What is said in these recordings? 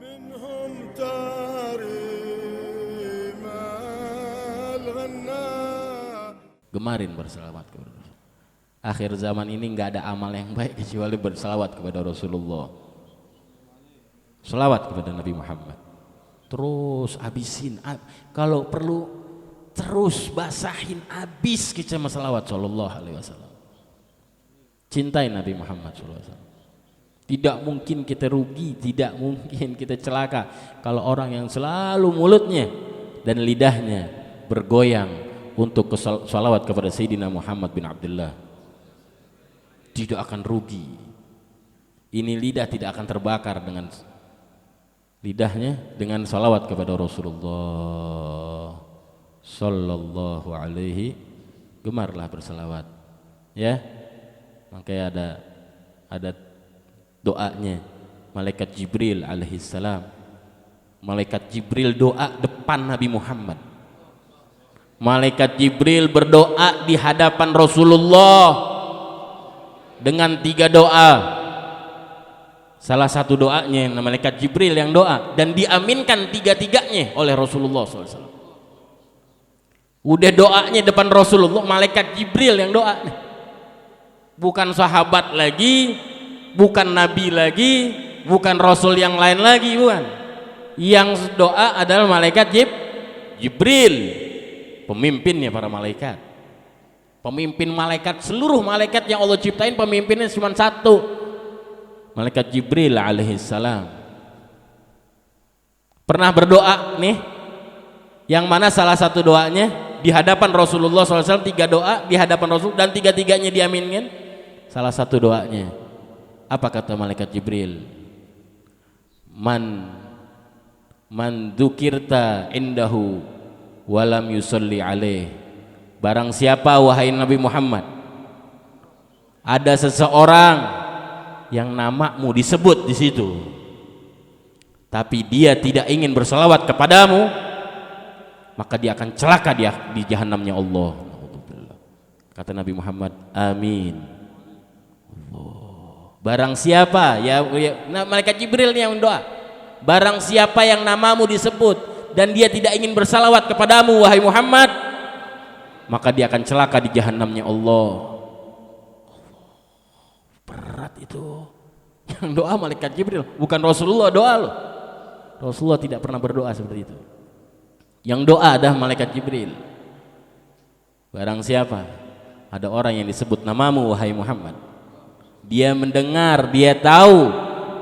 منهم تاريم الغناء. Gemarin berselawat kepada Rasul. Akhir zaman ini nggak ada amal yang baik kecuali berselawat kepada Rasulullah. Selawat kepada Nabi Muhammad. Terus habisin, kalau perlu terus basahin habis kita selawat sallallahu alaihi wasallam. Cintai Nabi Muhammad sallallahu alaihi wasallam. Tidak mungkin kita rugi, tidak mungkin kita celaka kalau orang yang selalu mulutnya dan lidahnya bergoyang untuk salawat kepada Sayyidina Muhammad bin Abdullah. Tidak akan rugi. Ini lidah tidak akan terbakar dengan lidahnya dengan salawat kepada Rasulullah sallallahu alaihi. Gemarlah berselawat, ya. Makanya ada doanya malaikat Jibril alaihissalam. Malaikat Jibril doa depan Nabi Muhammad. Malaikat Jibril berdoa di hadapan Rasulullah dengan 3 doa. Salah satu doanya malaikat Jibril yang doa dan diaminkan 3-3-nya oleh Rasulullah SAW. Udah doanya depan Rasulullah, malaikat Jibril yang doa. Bukan sahabat lagi, bukan nabi lagi, bukan rasul yang lain lagi, bukan. Yang doa adalah malaikat Jibril, pemimpinnya para malaikat. Pemimpin malaikat, seluruh malaikat yang Allah ciptain pemimpinnya cuma satu, malaikat Jibril alaihissalam. Pernah berdoa nih, yang mana salah satu doanya di hadapan Rasulullah SAW, 3 doa di hadapan Rasul dan 3-3-nya diaminkan. Salah satu doanya apa kata malaikat Jibril? Man dzukirta indahu walam yusalli alaih. Barang siapa wahai Nabi Muhammad, ada seseorang yang namamu disebut di situ tapi dia tidak ingin berselawat kepadamu, maka dia akan celaka di jahanamnya Allah. Kata Nabi Muhammad, amin. Barang siapa nah, malaikat Jibril yang mendoa, barang siapa yang namamu disebut dan dia tidak ingin bersalawat kepadamu wahai Muhammad, maka dia akan celaka di jahanamnya Allah. Berat itu. Yang doa malaikat Jibril, bukan Rasulullah doa loh. Rasulullah tidak pernah berdoa seperti itu. Yang doa adalah malaikat Jibril. Barang siapa ada orang yang disebut namamu wahai Muhammad, dia mendengar, dia tahu,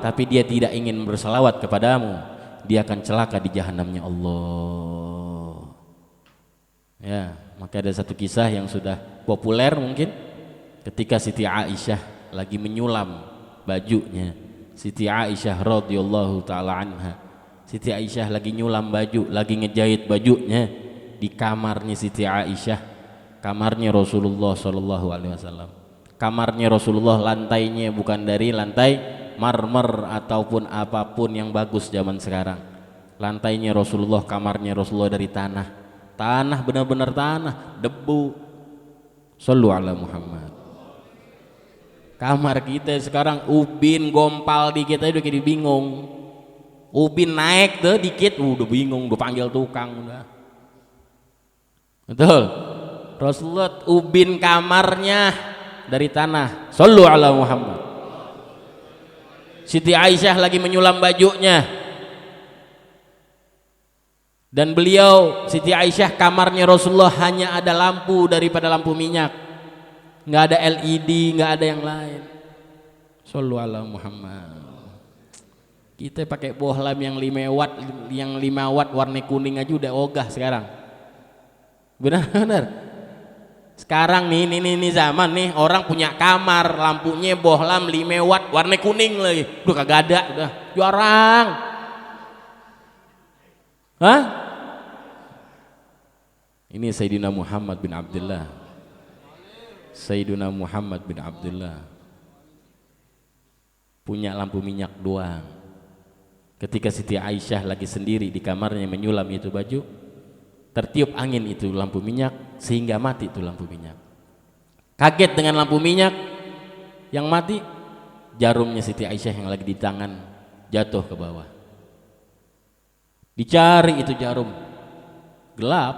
tapi dia tidak ingin bersalawat kepadamu, dia akan celaka di jahanamnya Allah. Ya, maka ada satu kisah yang sudah populer mungkin, ketika Siti Aisyah lagi menyulam bajunya. Siti Aisyah radhiyallahu taala anha. Siti Aisyah lagi nyulam baju, lagi ngejahit bajunya di kamarnya Siti Aisyah, kamarnya Rasulullah sallallahu alaihi wasallam. Kamarnya Rasulullah lantainya bukan dari lantai marmer ataupun apapun yang bagus zaman sekarang. Lantainya Rasulullah, kamarnya Rasulullah dari tanah. Tanah, benar-benar tanah, debu. Shallu ala Muhammad. Kamar kita sekarang ubin gompal dikit aja udah kayak bingung. Ubin naik tuh dikit udah bingung, udah panggil tukang udah. Betul. Rasulullah ubin kamarnya dari tanah. Shallu ala Muhammad. Siti Aisyah lagi menyulam bajunya, dan beliau Siti Aisyah kamarnya Rasulullah hanya ada lampu daripada lampu minyak, nggak ada LED, nggak ada yang lain. Shallu ala Muhammad. Kita pakai bohlam yang 5 watt, yang 5 watt warna kuning aja udah ogah sekarang. Benar-benar. Sekarang nih zaman nih orang punya kamar lampunya bohlam 5 watt warna kuning lagi. Udah kagak ada, udah jarang. Hah? Ini Sayyidina Muhammad bin Abdullah. Sayyidina Muhammad bin Abdullah punya lampu minyak doang. Ketika Siti Aisyah lagi sendiri di kamarnya menyulam itu baju, tertiup angin itu lampu minyak sehingga mati itu lampu minyak. Kaget dengan lampu minyak yang mati, jarumnya Siti Aisyah yang lagi di tangan jatuh ke bawah. Dicari itu jarum, gelap,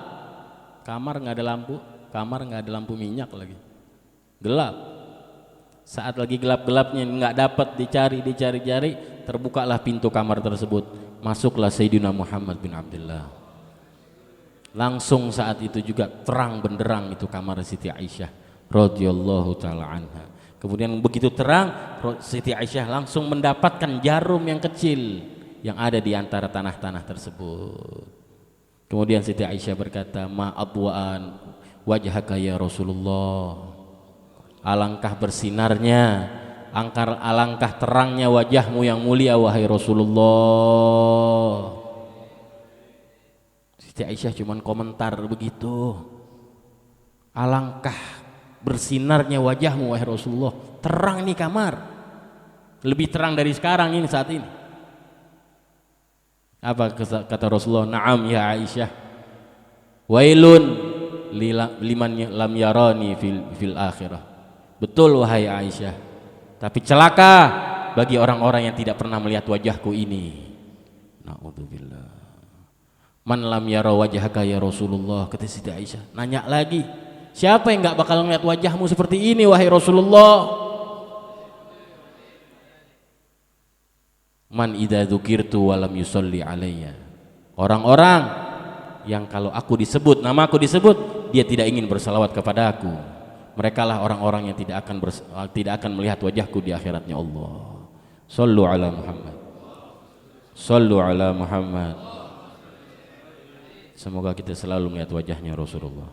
kamar nggak ada lampu, kamar nggak ada lampu minyak lagi, gelap. Saat lagi gelap-gelapnya nggak dapat, dicari, terbukalah pintu kamar tersebut, masuklah Sayyidina Muhammad bin Abdullah. Langsung saat itu juga terang benderang itu kamar Siti Aisyah radhiyallahu taala anha. Kemudian begitu terang, Siti Aisyah langsung mendapatkan jarum yang kecil yang ada di antara tanah-tanah tersebut. Kemudian Siti Aisyah berkata, ma abwaan wajhaka ya Rasulullah, alangkah bersinarnya, alangkah terangnya wajahmu yang mulia wahai Rasulullah. Siti Aisyah cuman komentar begitu, alangkah bersinarnya wajahmu wahai Rasulullah, terang nih kamar, lebih terang dari sekarang ini saat ini. Apa kata Rasulullah? Na'am ya Aisyah, wailun liman lam yarani fil akhirah. Betul wahai Aisyah, tapi celaka bagi orang-orang yang tidak pernah melihat wajahku ini. Na'udzubillah. Man lam yara wajhaka ya Rasulullah, kata Siti Aisyah. Nanya lagi, siapa yang enggak bakal melihat wajahmu seperti ini wahai Rasulullah? Man idza dzukirtu wa lam yusalli alayya. Orang-orang yang kalau aku disebut, nama aku disebut, dia tidak ingin bersalawat kepada aku. Mereka lah orang-orang yang tidak akan melihat wajahku di akhiratnya Allah. Shallu ala Muhammad. Shallu ala Muhammad. Semoga kita selalu melihat wajahnya Rasulullah.